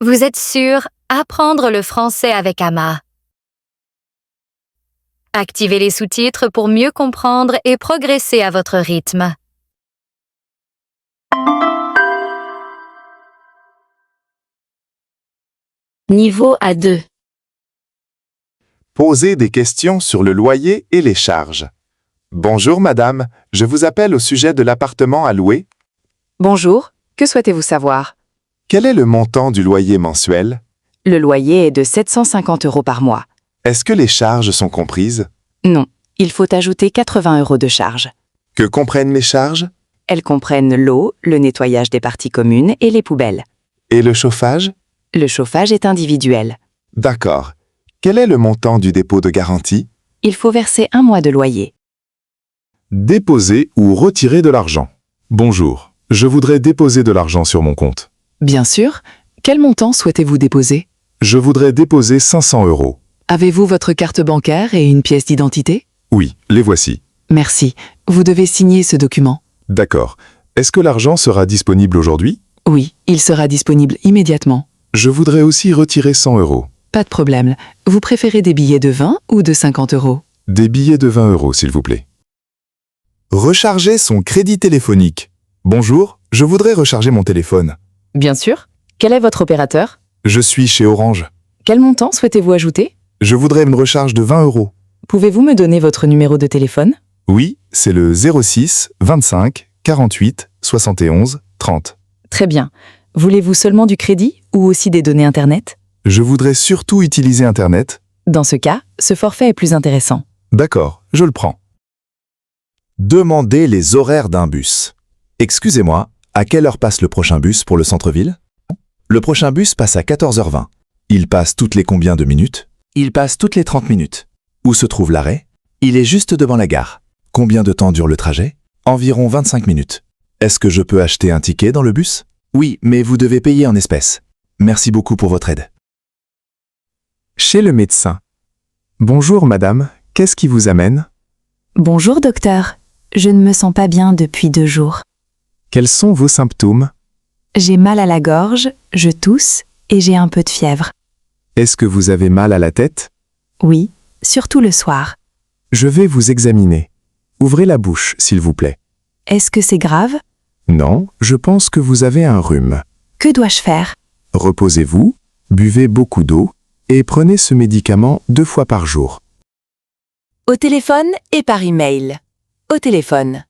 Vous êtes sur Apprendre le français avec Amma. Activez les sous-titres pour mieux comprendre et progresser à votre rythme. Niveau A2. Posez des questions sur le loyer et les charges. Bonjour madame, je vous appelle au sujet de l'appartement à louer. Bonjour, que souhaitez-vous savoir? Quel est le montant du loyer mensuel? Le loyer est de 750 € par mois. Est-ce que les charges sont comprises? Non, il faut ajouter 80 € de charges. Que comprennent les charges? Elles comprennent l'eau, le nettoyage des parties communes et les poubelles. Et le chauffage? Le chauffage est individuel. D'accord. Quel est le montant du dépôt de garantie? Il faut verser 1 mois de loyer. Déposer ou retirer de l'argent. Bonjour, je voudrais déposer de l'argent sur mon compte. Bien sûr. Quel montant souhaitez-vous déposer? Je voudrais déposer 500 €. Avez-vous votre carte bancaire et une pièce d'identité? Oui, les voici. Merci. Vous devez signer ce document. D'accord. Est-ce que l'argent sera disponible aujourd'hui? Oui, il sera disponible immédiatement. Je voudrais aussi retirer 100 €. Pas de problème. Vous préférez des billets de 20 ou de 50 €? Des billets de 20 €, s'il vous plaît. Recharger son crédit téléphonique. Bonjour, je voudrais recharger mon téléphone. Bien sûr. Quel est votre opérateur? Je suis chez Orange. Quel montant souhaitez-vous ajouter? Je voudrais une recharge de 20 €. Pouvez-vous me donner votre numéro de téléphone? Oui, c'est le 06 25 48 71 30. Très bien. Voulez-vous seulement du crédit ou aussi des données Internet? Je voudrais surtout utiliser Internet. Dans ce cas, ce forfait est plus intéressant. D'accord, je le prends. Demandez les horaires d'un bus. Excusez-moi, à quelle heure passe le prochain bus pour le centre-ville? Le prochain bus passe à 14h20. Il passe toutes les combien de minutes? Il passe toutes les 30 minutes. Où se trouve l'arrêt? Il est juste devant la gare. Combien de temps dure le trajet? Environ 25 minutes. Est-ce que je peux acheter un ticket dans le bus? Oui, mais vous devez payer en espèces. Merci beaucoup pour votre aide. Chez le médecin. Bonjour madame, qu'est-ce qui vous amène? Bonjour docteur, je ne me sens pas bien depuis 2 jours. Quels sont vos symptômes? J'ai mal à la gorge, je tousse et j'ai un peu de fièvre. Est-ce que vous avez mal à la tête? Oui, surtout le soir. Je vais vous examiner. Ouvrez la bouche, s'il vous plaît. Est-ce que c'est grave? Non, je pense que vous avez un rhume. Que dois-je faire? Reposez-vous, buvez beaucoup d'eau et prenez ce médicament 2 fois par jour. Au téléphone et par email. Au téléphone.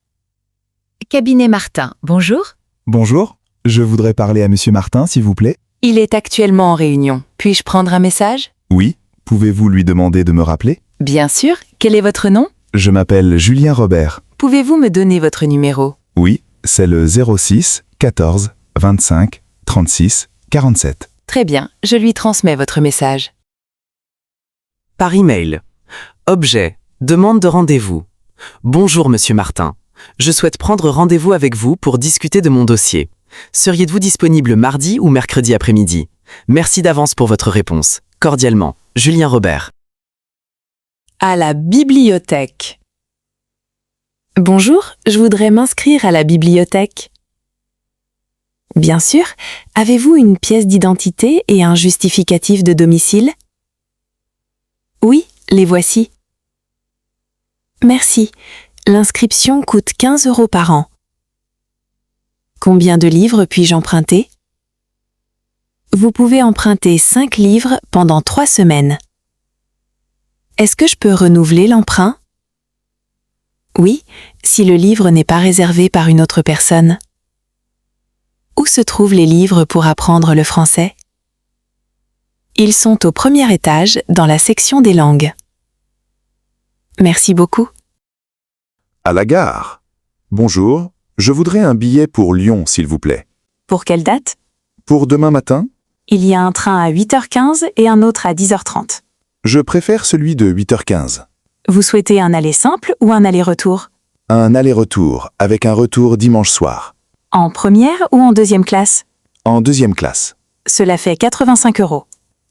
Cabinet Martin, bonjour. Bonjour, je voudrais parler à monsieur Martin, s'il vous plaît. Il est actuellement en réunion. Puis-je prendre un message? Oui, pouvez-vous lui demander de me rappeler? Bien sûr. Quel est votre nom? Je m'appelle Julien Robert. Pouvez-vous me donner votre numéro? Oui, c'est le 06 14 25 36 47. Très bien, je lui transmets votre message. Par email. Objet. Demande de rendez-vous. Bonjour Monsieur Martin. Je souhaite prendre rendez-vous avec vous pour discuter de mon dossier. Seriez-vous disponible mardi ou mercredi après-midi? Merci d'avance pour votre réponse. Cordialement, Julien Robert. À la bibliothèque. Bonjour, je voudrais m'inscrire à la bibliothèque. Bien sûr, avez-vous une pièce d'identité et un justificatif de domicile? Oui, les voici. Merci. L'inscription coûte 15 € par an. Combien de livres puis-je emprunter? Vous pouvez emprunter 5 livres pendant 3 semaines. Est-ce que je peux renouveler l'emprunt? Oui, si le livre n'est pas réservé par une autre personne. Où se trouvent les livres pour apprendre le français? Ils sont au premier étage dans la section des langues. Merci beaucoup. À la gare. Bonjour, je voudrais un billet pour Lyon, s'il vous plaît. Pour quelle date? Pour demain matin? Il y a un train à 8h15 et un autre à 10h30. Je préfère celui de 8h15. Vous souhaitez un aller simple ou un aller-retour? Un aller-retour, avec un retour dimanche soir. En première ou en deuxième classe? En deuxième classe. Cela fait 85 €.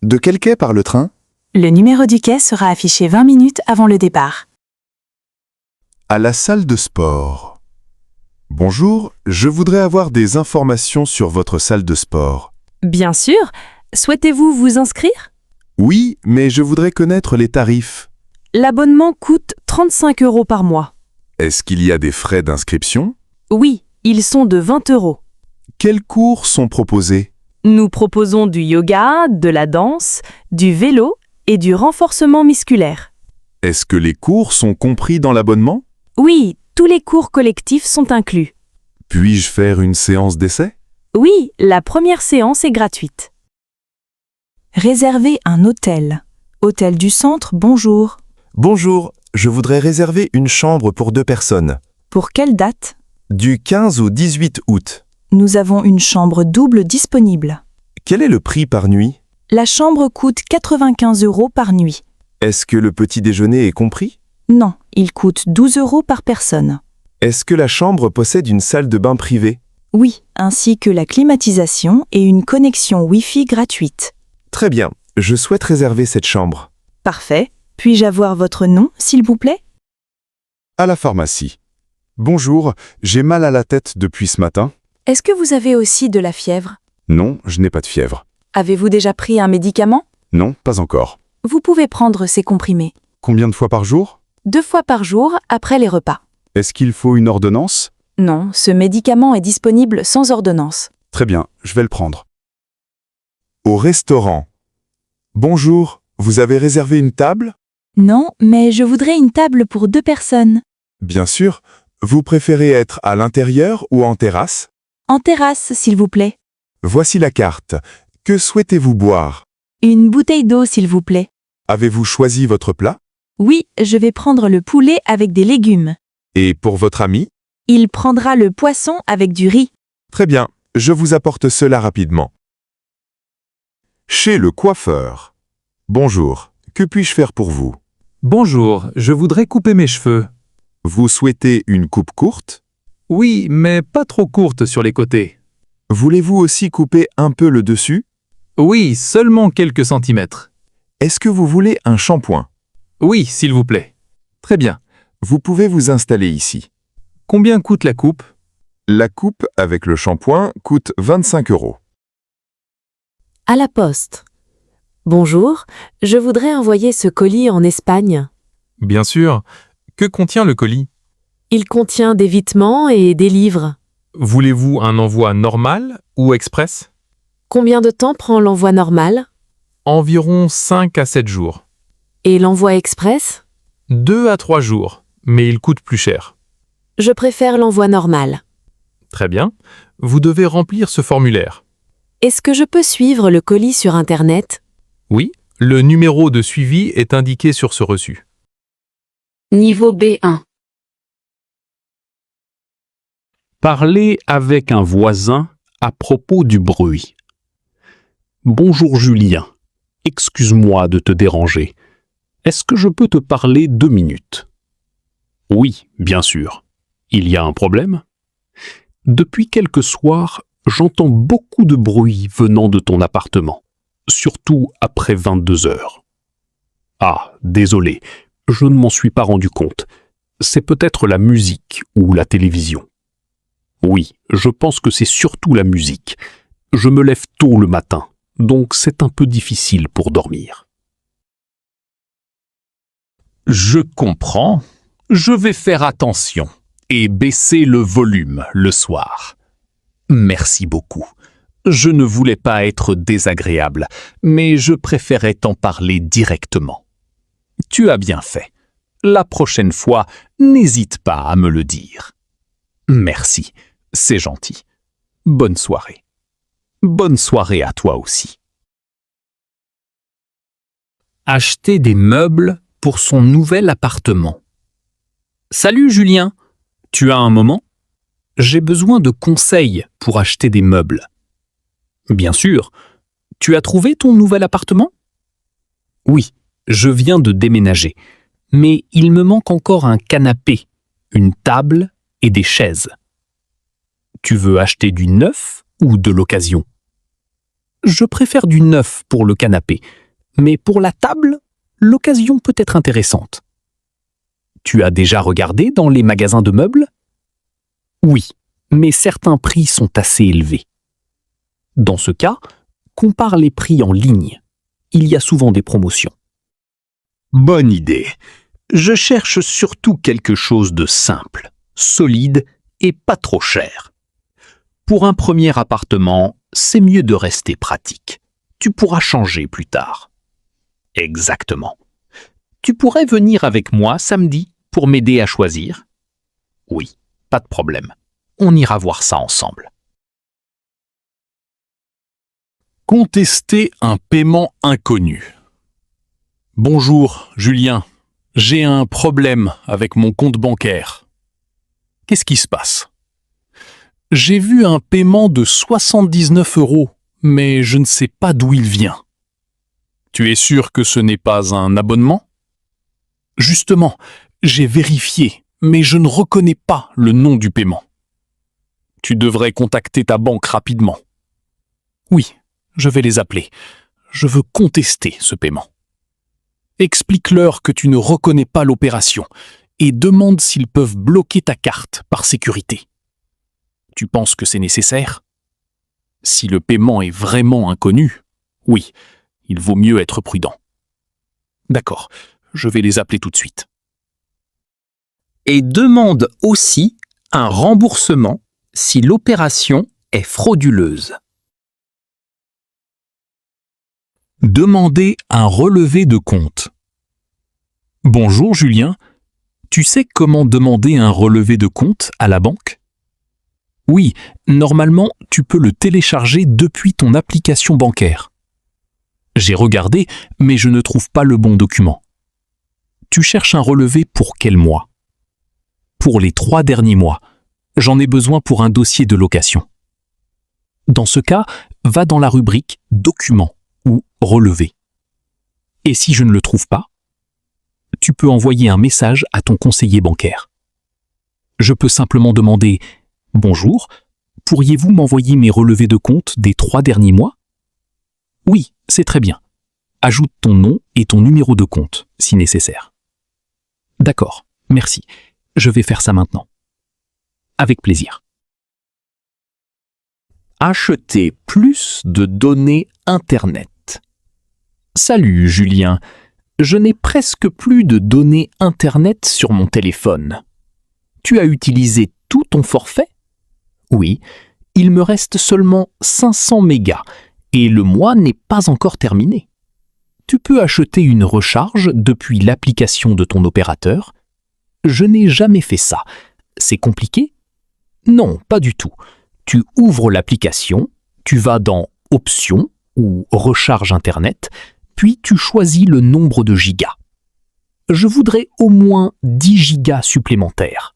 De quel quai part le train? Le numéro du quai sera affiché 20 minutes avant le départ. À la salle de sport. Bonjour, je voudrais avoir des informations sur votre salle de sport. Bien sûr. Souhaitez-vous vous inscrire? Oui, mais je voudrais connaître les tarifs. L'abonnement coûte 35 € par mois. Est-ce qu'il y a des frais d'inscription? Oui, ils sont de 20 €. Quels cours sont proposés? Nous proposons du yoga, de la danse, du vélo et du renforcement musculaire. Est-ce que les cours sont compris dans l'abonnement? Oui, tous les cours collectifs sont inclus. Puis-je faire une séance d'essai? Oui, la première séance est gratuite. Réservez un hôtel. Hôtel du Centre, bonjour. Bonjour, je voudrais réserver une chambre pour 2 personnes. Pour quelle date? Du 15 au 18 août. Nous avons une chambre double disponible. Quel est le prix par nuit? La chambre coûte 95 € par nuit. Est-ce que le petit déjeuner est compris? Non, il coûte 12 € par personne. Est-ce que la chambre possède une salle de bain privée? Oui, ainsi que la climatisation et une connexion Wi-Fi gratuite. Très bien, je souhaite réserver cette chambre. Parfait. Puis-je avoir votre nom, s'il vous plaît? À la pharmacie. Bonjour, j'ai mal à la tête depuis ce matin. Est-ce que vous avez aussi de la fièvre? Non, je n'ai pas de fièvre. Avez-vous déjà pris un médicament? Non, pas encore. Vous pouvez prendre ces comprimés. Combien de fois par jour? 2 fois par jour après les repas. Est-ce qu'il faut une ordonnance? Non, ce médicament est disponible sans ordonnance. Très bien, je vais le prendre. Au restaurant. Bonjour, vous avez réservé une table? Non, mais je voudrais une table pour 2 personnes. Bien sûr. Vous préférez être à l'intérieur ou en terrasse? En terrasse, s'il vous plaît. Voici la carte. Que souhaitez-vous boire? Une bouteille d'eau, s'il vous plaît. Avez-vous choisi votre plat? Oui, je vais prendre le poulet avec des légumes. Et pour votre ami? Il prendra le poisson avec du riz. Très bien, je vous apporte cela rapidement. Chez le coiffeur. Bonjour, que puis-je faire pour vous? Bonjour, je voudrais couper mes cheveux. Vous souhaitez une coupe courte? Oui, mais pas trop courte sur les côtés. Voulez-vous aussi couper un peu le dessus? Oui, seulement quelques centimètres. Est-ce que vous voulez un shampoing? Oui, s'il vous plaît. Très bien. Vous pouvez vous installer ici. Combien coûte la coupe? La coupe avec le shampoing coûte 25 €. À la poste. Bonjour, je voudrais envoyer ce colis en Espagne. Bien sûr. Que contient le colis? Il contient des vêtements et des livres. Voulez-vous un envoi normal ou express? Combien de temps prend l'envoi normal? Environ 5 à 7 jours. Et l'envoi express? 2 à 3 jours, mais il coûte plus cher. Je préfère l'envoi normal. Très bien. Vous devez remplir ce formulaire. Est-ce que je peux suivre le colis sur Internet? Oui, le numéro de suivi est indiqué sur ce reçu. Niveau B1. Parler avec un voisin à propos du bruit. Bonjour Julien, excuse-moi de te déranger. Est-ce que je peux te parler 2 minutes? Oui, bien sûr. Il y a un problème? Depuis quelques soirs, j'entends beaucoup de bruit venant de ton appartement, surtout après 22 heures. Ah, désolé, je ne m'en suis pas rendu compte. C'est peut-être la musique ou la télévision. Oui, je pense que c'est surtout la musique. Je me lève tôt le matin, donc c'est un peu difficile pour dormir. Je comprends. Je vais faire attention et baisser le volume le soir. Merci beaucoup. Je ne voulais pas être désagréable, mais je préférais t'en parler directement. Tu as bien fait. La prochaine fois, n'hésite pas à me le dire. Merci, c'est gentil. Bonne soirée. Bonne soirée à toi aussi. Acheter des meubles pour son nouvel appartement. Salut Julien, tu as un moment? J'ai besoin de conseils pour acheter des meubles. Bien sûr. Tu as trouvé ton nouvel appartement? Oui, je viens de déménager, mais il me manque encore un canapé, une table et des chaises. Tu veux acheter du neuf ou de l'occasion? Je préfère du neuf pour le canapé, mais pour la table, l'occasion peut être intéressante. Tu as déjà regardé dans les magasins de meubles? Oui, mais certains prix sont assez élevés. Dans ce cas, compare les prix en ligne. Il y a souvent des promotions. Bonne idée. Je cherche surtout quelque chose de simple, solide et pas trop cher. Pour un premier appartement, c'est mieux de rester pratique. Tu pourras changer plus tard. Exactement. Tu pourrais venir avec moi samedi pour m'aider à choisir? Oui, pas de problème. On ira voir ça ensemble. Contester un paiement inconnu. Bonjour, Julien. J'ai un problème avec mon compte bancaire. Qu'est-ce qui se passe? J'ai vu un paiement de 79 €, mais je ne sais pas d'où il vient. Tu es sûr que ce n'est pas un abonnement? Justement, j'ai vérifié, mais je ne reconnais pas le nom du paiement. Tu devrais contacter ta banque rapidement. Oui, je vais les appeler. Je veux contester ce paiement. Explique-leur que tu ne reconnais pas l'opération et demande s'ils peuvent bloquer ta carte par sécurité. Tu penses que c'est nécessaire? Si le paiement est vraiment inconnu, oui, il vaut mieux être prudent. D'accord, je vais les appeler tout de suite. Et demande aussi un remboursement si l'opération est frauduleuse. Demandez un relevé de compte. Bonjour Julien, tu sais comment demander un relevé de compte à la banque? Oui, normalement, tu peux le télécharger depuis ton application bancaire. J'ai regardé, mais je ne trouve pas le bon document. Tu cherches un relevé pour quel mois? Pour les 3 derniers mois. J'en ai besoin pour un dossier de location. Dans ce cas, va dans la rubrique « Documents » ou « Relevé ». Et si je ne le trouve pas, tu peux envoyer un message à ton conseiller bancaire. Je peux simplement demander « Bonjour, pourriez-vous m'envoyer mes relevés de compte des 3 derniers mois ?» Oui, c'est très bien. Ajoute ton nom et ton numéro de compte, si nécessaire. D'accord, merci. Je vais faire ça maintenant. Avec plaisir. Acheter plus de données Internet. Salut Julien, je n'ai presque plus de données Internet sur mon téléphone. Tu as utilisé tout ton forfait? Oui, il me reste seulement 500 mégas et le mois n'est pas encore terminé. Tu peux acheter une recharge depuis l'application de ton opérateur? Je n'ai jamais fait ça. C'est compliqué? Non, pas du tout. Tu ouvres l'application, tu vas dans Options ou Recharge Internet, puis tu choisis le nombre de gigas. Je voudrais au moins 10 gigas supplémentaires.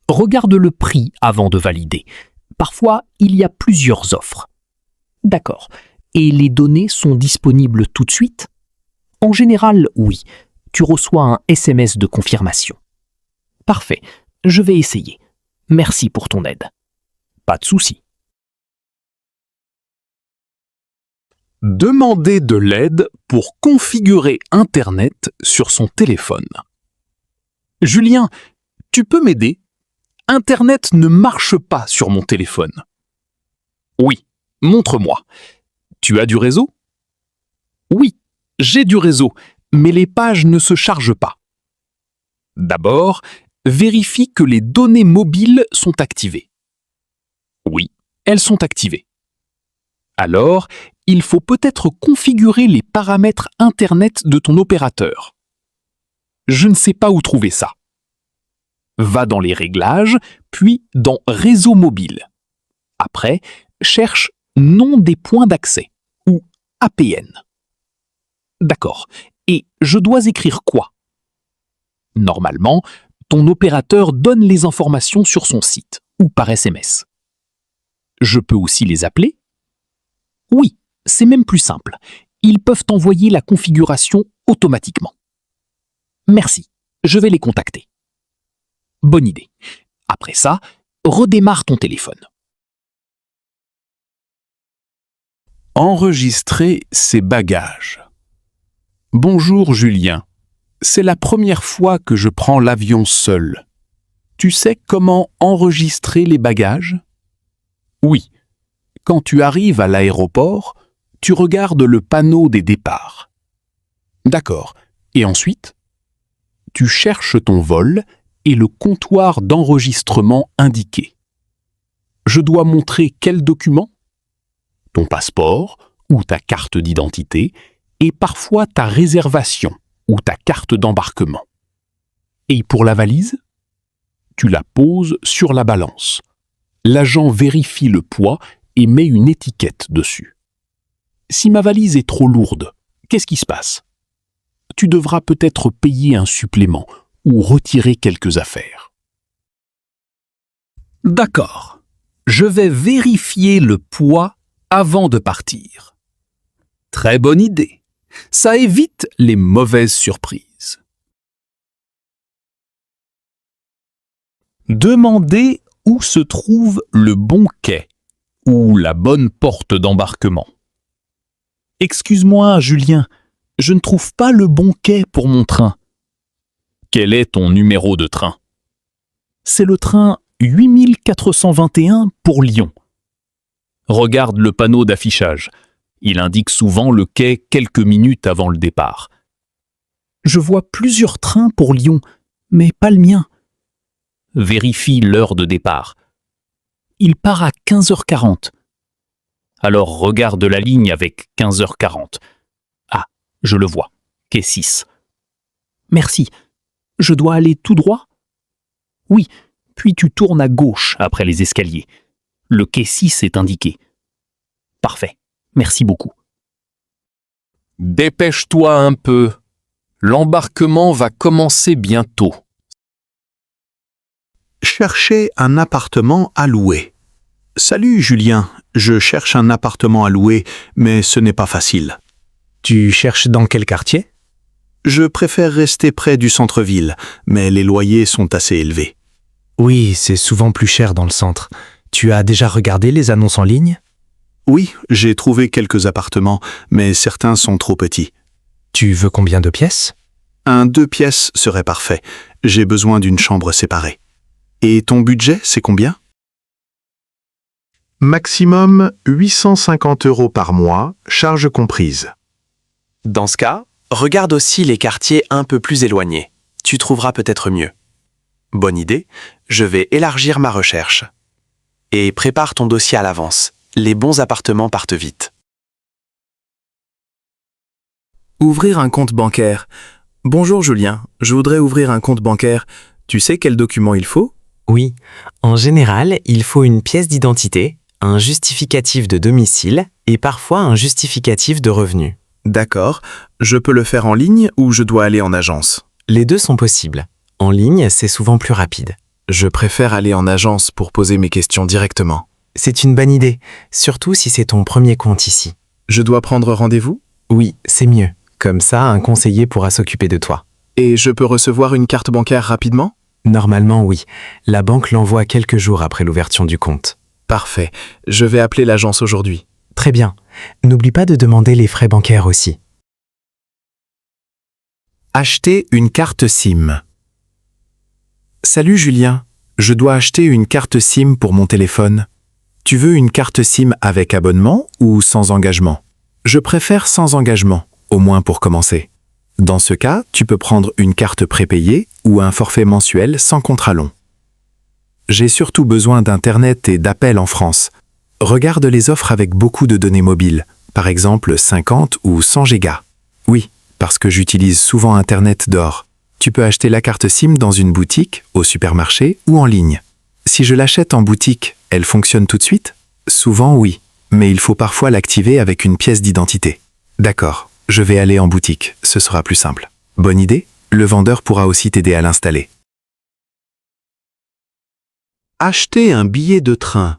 Regarde le prix avant de valider. Parfois, il y a plusieurs offres. D'accord. Et les données sont disponibles tout de suite? En général, oui. Tu reçois un SMS de confirmation. Parfait. Je vais essayer. Merci pour ton aide. Pas de souci. Demander de l'aide pour configurer Internet sur son téléphone. Julien, tu peux m'aider? Internet ne marche pas sur mon téléphone. Oui, montre-moi. Tu as du réseau? Oui, j'ai du réseau, mais les pages ne se chargent pas. D'abord, vérifie que les données mobiles sont activées. Oui, elles sont activées. Alors, il faut peut-être configurer les paramètres Internet de ton opérateur. Je ne sais pas où trouver ça. Va dans les réglages, puis dans Réseau mobile. Après, cherche Nom des points d'accès ou APN. D'accord. Et je dois écrire quoi? Normalement, ton opérateur donne les informations sur son site ou par SMS. Je peux aussi les appeler? Oui, c'est même plus simple. Ils peuvent envoyer la configuration automatiquement. Merci, je vais les contacter. Bonne idée. Après ça, redémarre ton téléphone. Enregistrer ses bagages. Bonjour Julien. C'est la première fois que je prends l'avion seul. Tu sais comment enregistrer les bagages? Oui. Quand tu arrives à l'aéroport, Tu regardes le panneau des départs. D'accord. Et ensuite? Tu cherches ton vol et le comptoir d'enregistrement indiqué. Je dois montrer quel document? Ton passeport ou ta carte d'identité et parfois ta réservation ou ta carte d'embarquement. Et pour la valise? Tu la poses sur la balance. L'agent vérifie le poids et met une étiquette dessus. Si ma valise est trop lourde, qu'est-ce qui se passe? Tu devras peut-être payer un supplément ou retirer quelques affaires. D'accord. Je vais vérifier le poids avant de partir. Très bonne idée. Ça évite les mauvaises surprises. Demandez où se trouve le bon quai ou la bonne porte d'embarquement. Excuse-moi, Julien, je ne trouve pas le bon quai pour mon train. Quel est ton numéro de train? C'est le train 8421 pour Lyon. Regarde le panneau d'affichage. Il indique souvent le quai quelques minutes avant le départ. Je vois plusieurs trains pour Lyon, mais pas le mien. Vérifie l'heure de départ. Il part à 15h40. Alors regarde la ligne avec 15h40. Ah, je le vois. Quai 6. Merci. Je dois aller tout droit? Oui, puis tu tournes à gauche après les escaliers. Le quai 6 est indiqué. Parfait. Merci beaucoup. Dépêche-toi un peu. L'embarquement va commencer bientôt. Cherchez un appartement à louer. Salut Julien, je cherche un appartement à louer, mais ce n'est pas facile. Tu cherches dans quel quartier? Je préfère rester près du centre-ville, mais les loyers sont assez élevés. Oui, c'est souvent plus cher dans le centre. Tu as déjà regardé les annonces en ligne? Oui, j'ai trouvé quelques appartements, mais certains sont trop petits. Tu veux combien de pièces? Un 2 pièces serait parfait. J'ai besoin d'une chambre séparée. Et ton budget, c'est combien? Maximum 850 € par mois, charges comprises. Dans ce cas, regarde aussi les quartiers un peu plus éloignés. Tu trouveras peut-être mieux. Bonne idée, je vais élargir ma recherche. Et prépare ton dossier à l'avance. Les bons appartements partent vite. Ouvrir un compte bancaire. Bonjour Julien, je voudrais ouvrir un compte bancaire. Tu sais quel document il faut? Oui, en général, il faut une pièce d'identité, un justificatif de domicile et parfois un justificatif de revenu. D'accord, je peux le faire en ligne ou je dois aller en agence? Les deux sont possibles. En ligne, c'est souvent plus rapide. Je préfère aller en agence pour poser mes questions directement. C'est une bonne idée, surtout si c'est ton premier compte ici. Je dois prendre rendez-vous? Oui, c'est mieux. Comme ça, un conseiller pourra s'occuper de toi. Et je peux recevoir une carte bancaire rapidement? Normalement, oui. La banque l'envoie quelques jours après l'ouverture du compte. Parfait. Je vais appeler l'agence aujourd'hui. Très bien. N'oublie pas de demander les frais bancaires aussi. Acheter une carte SIM. Salut Julien, je dois acheter une carte SIM pour mon téléphone. Tu veux une carte SIM avec abonnement ou sans engagement? Je préfère sans engagement, au moins pour commencer. Dans ce cas, tu peux prendre une carte prépayée ou un forfait mensuel sans contrat long. J'ai surtout besoin d'Internet et d'appels en France. Regarde les offres avec beaucoup de données mobiles, par exemple 50 ou 100 gigas. Oui, parce que j'utilise souvent Internet dehors. Tu peux acheter la carte SIM dans une boutique, au supermarché ou en ligne. Si je l'achète en boutique, elle fonctionne tout de suite? Souvent oui, mais il faut parfois l'activer avec une pièce d'identité. D'accord, je vais aller en boutique, ce sera plus simple. Bonne idée? Le vendeur pourra aussi t'aider à l'installer. Acheter un billet de train.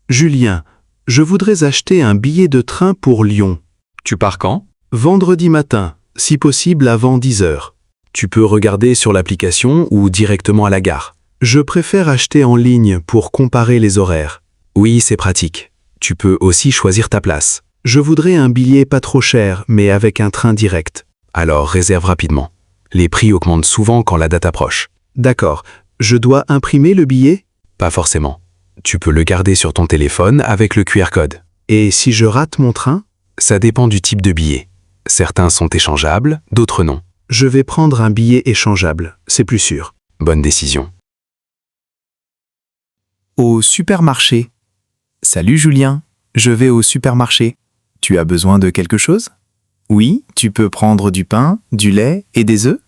Julien, je voudrais acheter un billet de train pour Lyon. Tu pars quand? Vendredi matin, si possible avant 10 h. Tu peux regarder sur l'application ou directement à la gare. Je préfère acheter en ligne pour comparer les horaires. Oui, c'est pratique. Tu peux aussi choisir ta place. Je voudrais un billet pas trop cher, mais avec un train direct. Alors réserve rapidement. Les prix augmentent souvent quand la date approche. D'accord. Je dois imprimer le billet? Pas forcément. Tu peux le garder sur ton téléphone avec le QR code. Et si je rate mon train? Ça dépend du type de billet. Certains sont échangeables, d'autres non. Je vais prendre un billet échangeable, c'est plus sûr. Bonne décision. Au supermarché. Salut Julien, je vais au supermarché. Tu as besoin de quelque chose? Oui, tu peux prendre du pain, du lait et des œufs?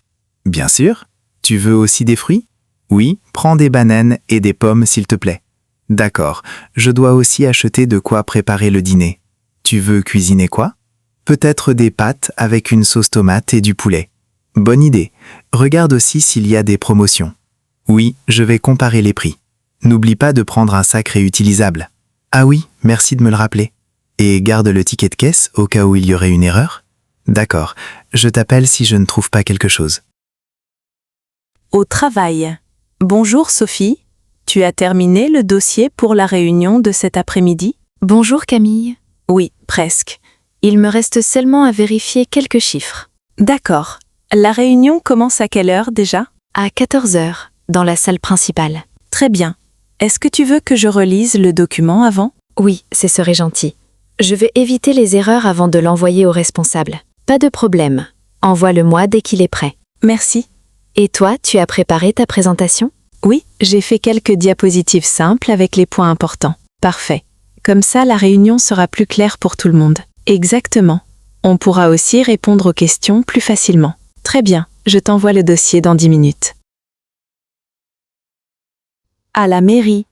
Bien sûr. Tu veux aussi des fruits? Oui, prends des bananes et des pommes s'il te plaît. D'accord, je dois aussi acheter de quoi préparer le dîner. Tu veux cuisiner quoi? Peut-être des pâtes avec une sauce tomate et du poulet. Bonne idée. Regarde aussi s'il y a des promotions. Oui, je vais comparer les prix. N'oublie pas de prendre un sac réutilisable. Ah oui, merci de me le rappeler. Et garde le ticket de caisse au cas où il y aurait une erreur. D'accord, je t'appelle si je ne trouve pas quelque chose. Au travail. Bonjour Sophie, tu as terminé le dossier pour la réunion de cet après-midi? Bonjour Camille. Oui, presque. Il me reste seulement à vérifier quelques chiffres. D'accord. La réunion commence à quelle heure déjà? À 14 heures, dans la salle principale. Très bien. Est-ce que tu veux que je relise le document avant? Oui, ce serait gentil. Je veux éviter les erreurs avant de l'envoyer au responsable. Pas de problème. Envoie-le-moi dès qu'il est prêt. Merci. Et toi, tu as préparé ta présentation? Oui, j'ai fait quelques diapositives simples avec les points importants. Parfait. Comme ça, la réunion sera plus claire pour tout le monde. Exactement. On pourra aussi répondre aux questions plus facilement. Très bien, je t'envoie le dossier dans 10 minutes. À la mairie.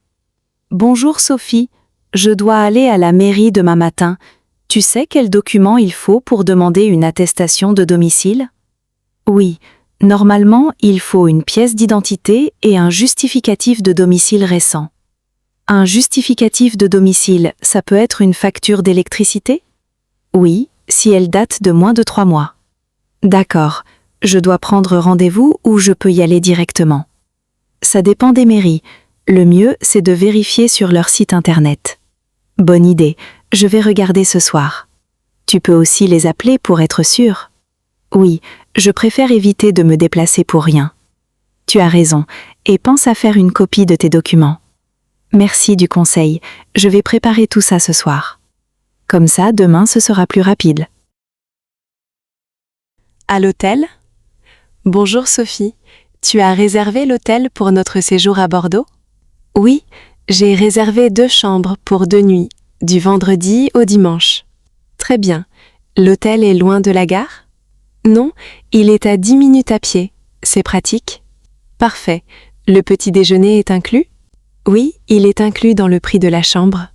Bonjour Sophie, je dois aller à la mairie demain matin. Tu sais quel document il faut pour demander une attestation de domicile? Oui, normalement, il faut une pièce d'identité et un justificatif de domicile récent. Un justificatif de domicile, ça peut être une facture d'électricité? Oui, si elle date de moins de 3 mois. D'accord, je dois prendre rendez-vous ou je peux y aller directement? Ça dépend des mairies. Le mieux, c'est de vérifier sur leur site internet. Bonne idée, je vais regarder ce soir. Tu peux aussi les appeler pour être sûr. Oui, je préfère éviter de me déplacer pour rien. Tu as raison, et pense à faire une copie de tes documents. Merci du conseil, je vais préparer tout ça ce soir. Comme ça, demain, ce sera plus rapide. À l'hôtel? Bonjour Sophie, tu as réservé l'hôtel pour notre séjour à Bordeaux? Oui, j'ai réservé 2 chambres pour 2 nuits, du vendredi au dimanche. Très bien. L'hôtel est loin de la gare? Non, il est à 10 minutes à pied. C'est pratique? Parfait. Le petit déjeuner est inclus? Oui, il est inclus dans le prix de la chambre.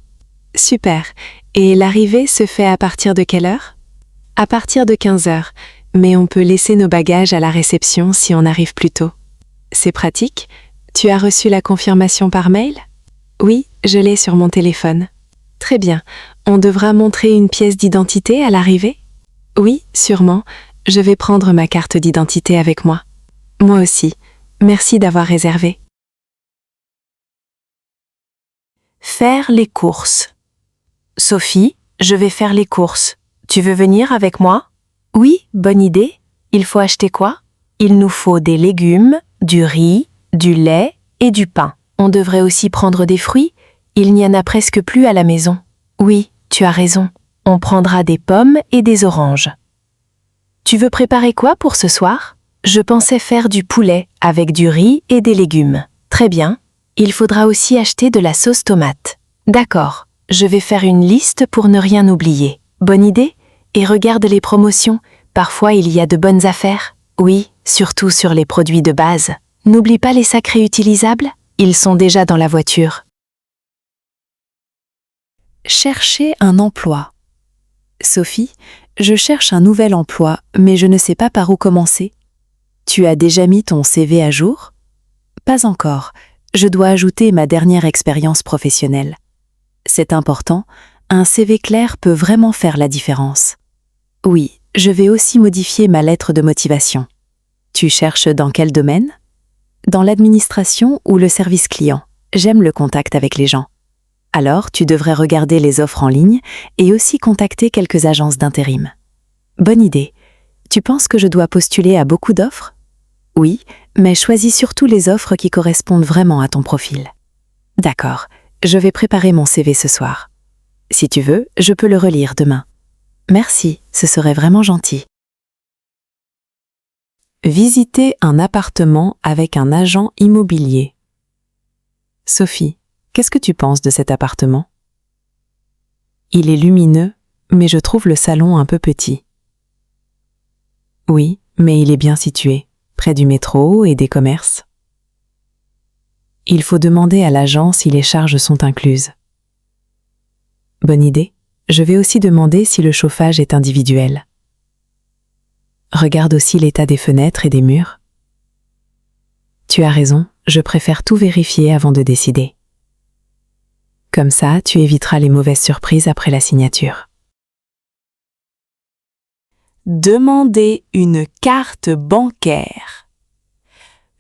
Super. Et l'arrivée se fait à partir de quelle heure? À partir de 15 heures, mais on peut laisser nos bagages à la réception si on arrive plus tôt. C'est pratique? Tu as reçu la confirmation par mail? Oui, je l'ai sur mon téléphone. Très bien. On devra montrer une pièce d'identité à l'arrivée? Oui, sûrement. Je vais prendre ma carte d'identité avec moi. Moi aussi. Merci d'avoir réservé. Faire les courses. Sophie, je vais faire les courses. Tu veux venir avec moi? Oui, bonne idée. Il faut acheter quoi? Il nous faut des légumes, du riz, du lait et du pain. On devrait aussi prendre des fruits. Il n'y en a presque plus à la maison. Oui, tu as raison. On prendra des pommes et des oranges. Tu veux préparer quoi pour ce soir? Je pensais faire du poulet avec du riz et des légumes. Très bien. Il faudra aussi acheter de la sauce tomate. D'accord. Je vais faire une liste pour ne rien oublier. Bonne idée? Et regarde les promotions. Parfois, il y a de bonnes affaires. Oui, surtout sur les produits de base. N'oublie pas les sacs réutilisables. Ils sont déjà dans la voiture. Chercher un emploi. Sophie, je cherche un nouvel emploi, mais je ne sais pas par où commencer. Tu as déjà mis ton CV à jour? Pas encore. Je dois ajouter ma dernière expérience professionnelle. C'est important, un CV clair peut vraiment faire la différence. Oui, je vais aussi modifier ma lettre de motivation. Tu cherches dans quel domaine? Dans l'administration ou le service client. J'aime le contact avec les gens. Alors, tu devrais regarder les offres en ligne et aussi contacter quelques agences d'intérim. Bonne idée. Tu penses que je dois postuler à beaucoup d'offres? Oui, mais choisis surtout les offres qui correspondent vraiment à ton profil. D'accord, je vais préparer mon CV ce soir. Si tu veux, je peux le relire demain. Merci, ce serait vraiment gentil. Visiter un appartement avec un agent immobilier. Sophie, qu'est-ce que tu penses de cet appartement? Il est lumineux, mais je trouve le salon un peu petit. Oui, mais il est bien situé, près du métro et des commerces. Il faut demander à l'agent si les charges sont incluses. Bonne idée. Je vais aussi demander si le chauffage est individuel. Regarde aussi l'état des fenêtres et des murs. Tu as raison, je préfère tout vérifier avant de décider. Comme ça, tu éviteras les mauvaises surprises après la signature. Demander une carte bancaire.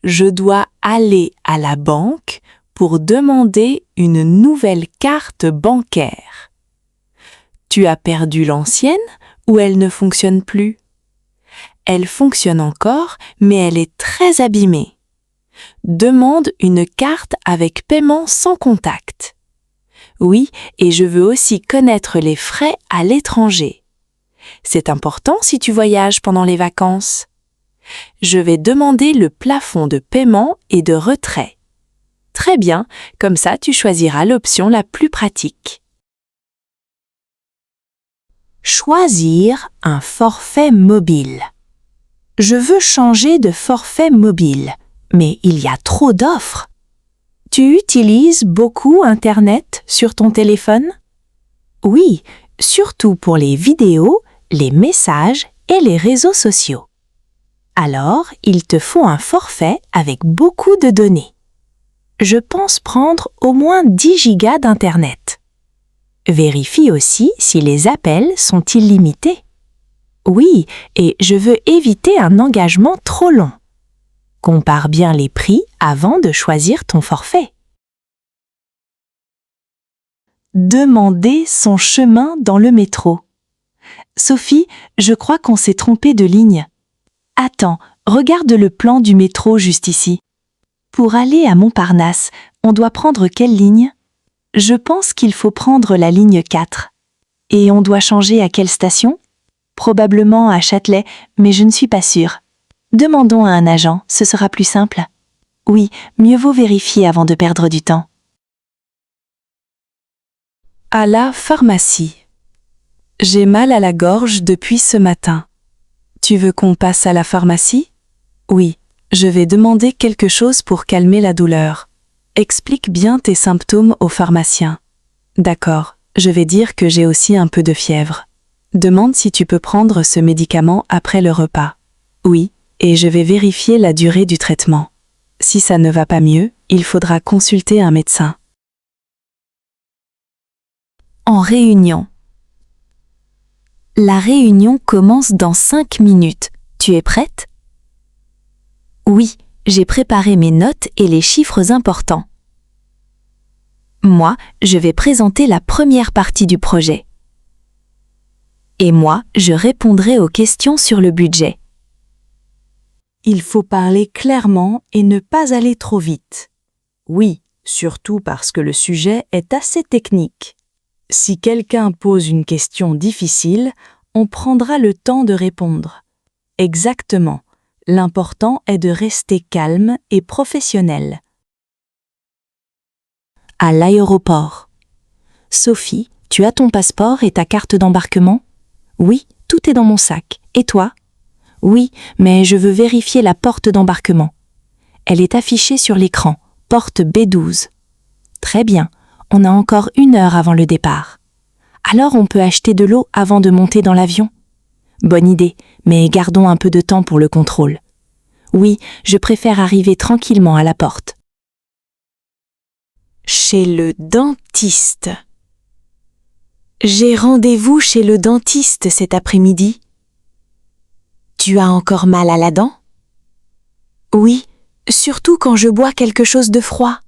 Je dois aller à la banque pour demander une nouvelle carte bancaire. Tu as perdu l'ancienne ou elle ne fonctionne plus? Elle fonctionne encore, mais elle est très abîmée. Demande une carte avec paiement sans contact. Oui, et je veux aussi connaître les frais à l'étranger. C'est important si tu voyages pendant les vacances. Je vais demander le plafond de paiement et de retrait. Très bien, comme ça tu choisiras l'option la plus pratique. Choisir un forfait mobile. Je veux changer de forfait mobile, mais il y a trop d'offres. Tu utilises beaucoup Internet sur ton téléphone? Oui, surtout pour les vidéos, les messages et les réseaux sociaux. Alors, il te faut un forfait avec beaucoup de données. Je pense prendre au moins 10 gigas d'Internet. Vérifie aussi si les appels sont illimités. Oui, et je veux éviter un engagement trop long. Compare bien les prix avant de choisir ton forfait. Demander son chemin dans le métro. Sophie, je crois qu'on s'est trompé de ligne. Attends, regarde le plan du métro juste ici. Pour aller à Montparnasse, on doit prendre quelle ligne? Je pense qu'il faut prendre la ligne 4. Et on doit changer à quelle station? Probablement à Châtelet, mais je ne suis pas sûre. Demandons à un agent, ce sera plus simple. Oui, mieux vaut vérifier avant de perdre du temps. À la pharmacie. J'ai mal à la gorge depuis ce matin. Tu veux qu'on passe à la pharmacie? Oui, je vais demander quelque chose pour calmer la douleur. Explique bien tes symptômes au pharmacien. D'accord, je vais dire que j'ai aussi un peu de fièvre. Demande si tu peux prendre ce médicament après le repas. Oui, et je vais vérifier la durée du traitement. Si ça ne va pas mieux, il faudra consulter un médecin. En réunion. La réunion commence dans 5 minutes. Tu es prête? Oui, j'ai préparé mes notes et les chiffres importants. Moi, je vais présenter la première partie du projet. Et moi, je répondrai aux questions sur le budget. Il faut parler clairement et ne pas aller trop vite. Oui, surtout parce que le sujet est assez technique. Si quelqu'un pose une question difficile, on prendra le temps de répondre. Exactement. L'important est de rester calme et professionnel. À l'aéroport. Sophie, tu as ton passeport et ta carte d'embarquement? Oui, tout est dans mon sac. Et toi? Oui, mais je veux vérifier la porte d'embarquement. Elle est affichée sur l'écran, porte B12. Très bien, on a encore 1 heure avant le départ. Alors on peut acheter de l'eau avant de monter dans l'avion? Bonne idée, mais gardons un peu de temps pour le contrôle. Oui, je préfère arriver tranquillement à la porte. Chez le dentiste. J'ai rendez-vous chez le dentiste cet après-midi. Tu as encore mal à la dent? Oui, surtout quand je bois quelque chose de froid.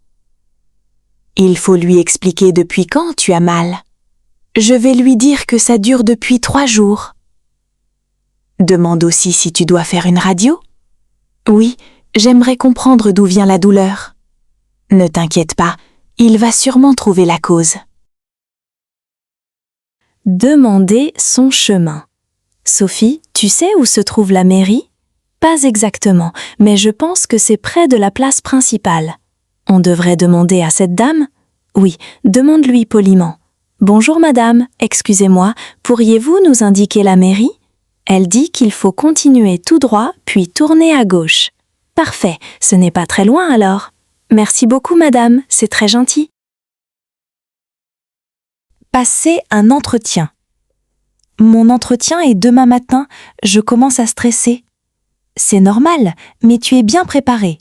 Il faut lui expliquer depuis quand tu as mal. Je vais lui dire que ça dure depuis 3 jours. Demande aussi si tu dois faire une radio. Oui, j'aimerais comprendre d'où vient la douleur. Ne t'inquiète pas, il va sûrement trouver la cause. Demander son chemin. Sophie, tu sais où se trouve la mairie? Pas exactement, mais je pense que c'est près de la place principale. On devrait demander à cette dame? Oui, demande-lui poliment. Bonjour madame, excusez-moi, pourriez-vous nous indiquer la mairie? Elle dit qu'il faut continuer tout droit, puis tourner à gauche. Parfait, ce n'est pas très loin alors. Merci beaucoup madame, c'est très gentil. Passer un entretien. Mon entretien est demain matin, je commence à stresser. C'est normal, mais tu es bien préparé.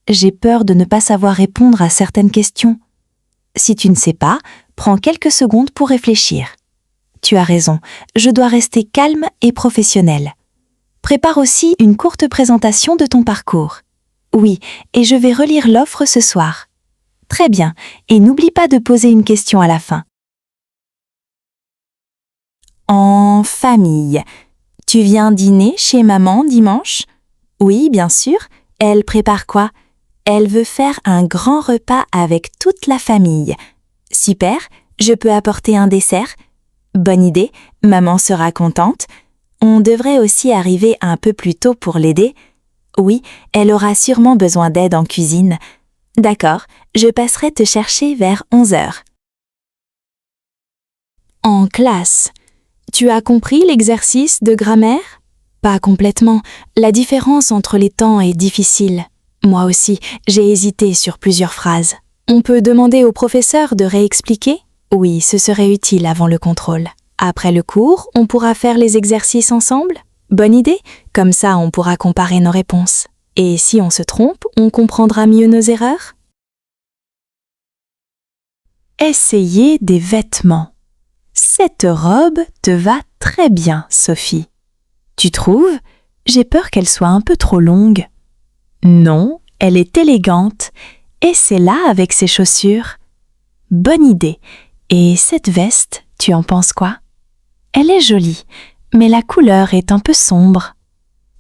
J'ai peur de ne pas savoir répondre à certaines questions. Si tu ne sais pas, prends quelques secondes pour réfléchir. Tu as raison, je dois rester calme et professionnel. Prépare aussi une courte présentation de ton parcours. Oui, et je vais relire l'offre ce soir. Très bien, et n'oublie pas de poser une question à la fin. En famille. Tu viens dîner chez maman dimanche? Oui, bien sûr. Elle prépare quoi? Elle veut faire un grand repas avec toute la famille. Super, je peux apporter un dessert? Bonne idée, maman sera contente. On devrait aussi arriver un peu plus tôt pour l'aider. Oui, elle aura sûrement besoin d'aide en cuisine. D'accord, je passerai te chercher vers 11h. En classe. Tu as compris l'exercice de grammaire? Pas complètement. La différence entre les temps est difficile. Moi aussi, j'ai hésité sur plusieurs phrases. On peut demander au professeur de réexpliquer? Oui, ce serait utile avant le contrôle. Après le cours, on pourra faire les exercices ensemble? Bonne idée, comme ça on pourra comparer nos réponses. Et si on se trompe, on comprendra mieux nos erreurs? Essayer des vêtements. Cette robe te va très bien, Sophie. Tu trouves? J'ai peur qu'elle soit un peu trop longue. Non, elle est élégante. Essaie-la avec ses chaussures. Bonne idée. Et cette veste, tu en penses quoi? Elle est jolie, mais la couleur est un peu sombre.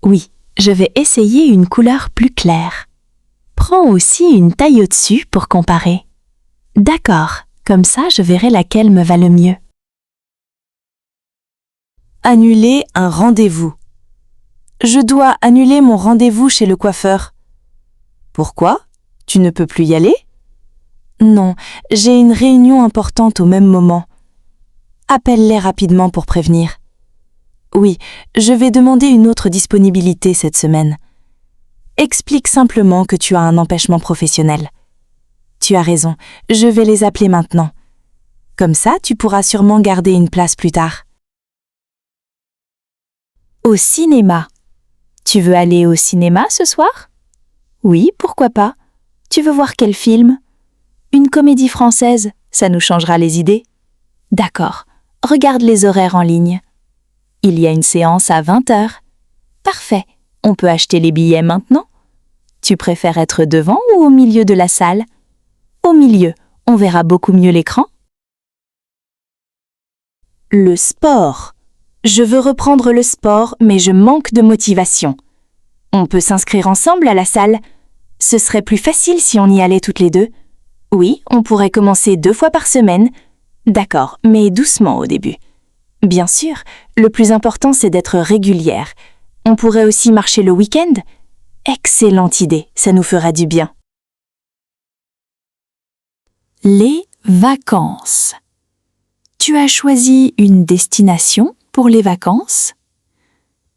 Oui, je vais essayer une couleur plus claire. Prends aussi une taille au-dessus pour comparer. D'accord, comme ça je verrai laquelle me va le mieux. Annuler un rendez-vous. Je dois annuler mon rendez-vous chez le coiffeur. Pourquoi? Tu ne peux plus y aller? Non, j'ai une réunion importante au même moment. Appelle-les rapidement pour prévenir. Oui, je vais demander une autre disponibilité cette semaine. Explique simplement que tu as un empêchement professionnel. Tu as raison, je vais les appeler maintenant. Comme ça, tu pourras sûrement garder une place plus tard. Au cinéma. Tu veux aller au cinéma ce soir? Oui, pourquoi pas. Tu veux voir quel film? Une comédie française, ça nous changera les idées. D'accord, regarde les horaires en ligne. Il y a une séance à 20h. Parfait, on peut acheter les billets maintenant. Tu préfères être devant ou au milieu de la salle? Au milieu, on verra beaucoup mieux l'écran. Le sport. Je veux reprendre le sport, mais je manque de motivation. On peut s'inscrire ensemble à la salle. Ce serait plus facile si on y allait toutes les deux. Oui, on pourrait commencer 2 fois par semaine. D'accord, mais doucement au début. Bien sûr, le plus important c'est d'être régulière. On pourrait aussi marcher le week-end. Excellente idée, ça nous fera du bien. Les vacances. Tu as choisi une destination pour les vacances?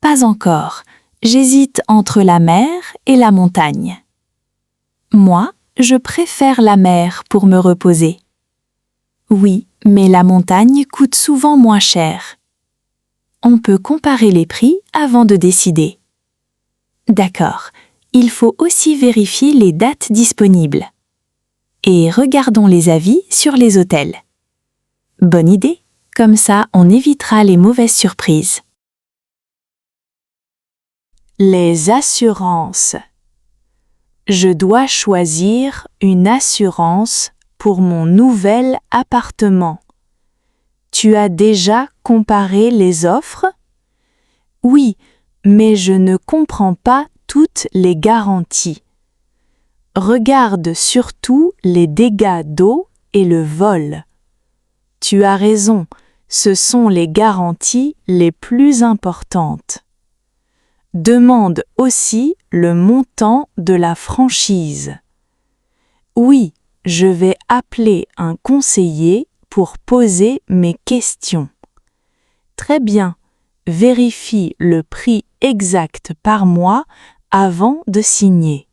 Pas encore. J'hésite entre la mer et la montagne. Moi, je préfère la mer pour me reposer. Oui, mais la montagne coûte souvent moins cher. On peut comparer les prix avant de décider. D'accord, il faut aussi vérifier les dates disponibles. Et regardons les avis sur les hôtels. Bonne idée, comme ça on évitera les mauvaises surprises. Les assurances. Je dois choisir une assurance pour mon nouvel appartement. Tu as déjà comparé les offres? Oui, mais je ne comprends pas toutes les garanties. Regarde surtout les dégâts d'eau et le vol. Tu as raison, Ce sont les garanties les plus importantes. Demande aussi le montant de la franchise. Oui, je vais appeler un conseiller pour poser mes questions. Très bien, vérifie le prix exact par mois avant de signer.